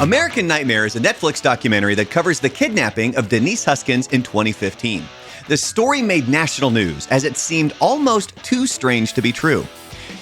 American Nightmare is a Netflix documentary that covers the kidnapping of Denise Huskins in 2015. The story made national news as it seemed almost too strange to be true.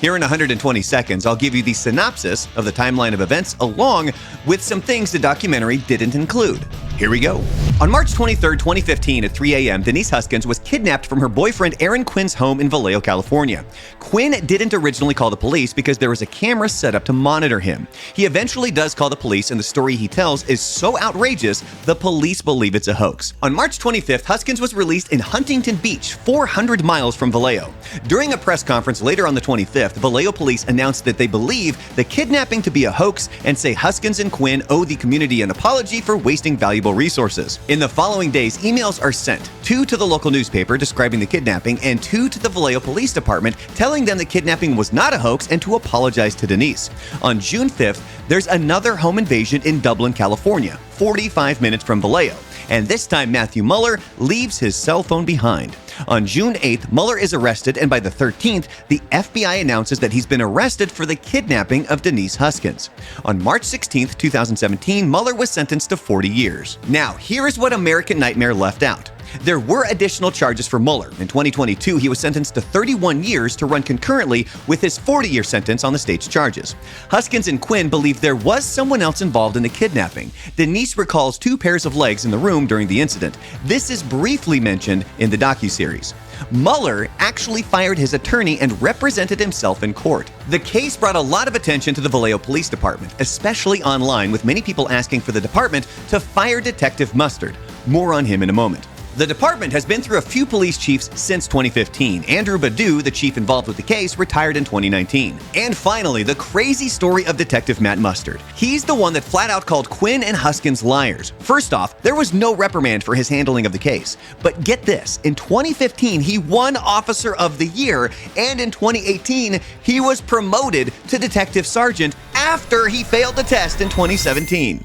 Here in 120 seconds, I'll give you the synopsis of the timeline of events along with some things the documentary didn't include. Here we go. On March 23, 2015 at 3 a.m., Denise Huskins was kidnapped from her boyfriend Aaron Quinn's home in Vallejo, California. Quinn didn't originally call the police because there was a camera set up to monitor him. He eventually does call the police, and the story he tells is so outrageous, the police believe it's a hoax. On March 25th, Huskins was released in Huntington Beach, 400 miles from Vallejo. During a press conference later on the 25th, Vallejo police announced that they believe the kidnapping to be a hoax and say Huskins and Quinn owe the community an apology for wasting valuable resources. In the following days, emails are sent, 2 to the local newspaper describing the kidnapping and 2 to the Vallejo Police Department telling them the kidnapping was not a hoax and to apologize to Denise. On June 5th, there's another home invasion in Dublin, California, 45 minutes from Vallejo. And this time Matthew Mueller leaves his cell phone behind. On June 8th, Mueller is arrested, and by the 13th, the FBI announces that he's been arrested for the kidnapping of Denise Huskins. On March 16th, 2017, Mueller was sentenced to 40 years. Now, here is what American Nightmare left out. There were additional charges for Mueller. In 2022, he was sentenced to 31 years to run concurrently with his 40-year sentence on the state's charges. Huskins and Quinn believe there was someone else involved in the kidnapping. Denise recalls 2 pairs of legs in the room during the incident. This is briefly mentioned in the docuseries. Mueller actually fired his attorney and represented himself in court. The case brought a lot of attention to the Vallejo Police Department, especially online, with many people asking for the department to fire Detective Mustard. More on him in a moment. The department has been through a few police chiefs since 2015. Andrew Badu, the chief involved with the case, retired in 2019. And finally, the crazy story of Detective Matt Mustard. He's the one that flat out called Quinn and Huskins liars. First off, there was no reprimand for his handling of the case. But get this, in 2015, he won Officer of the Year, and in 2018, he was promoted to Detective Sergeant after he failed the test in 2017.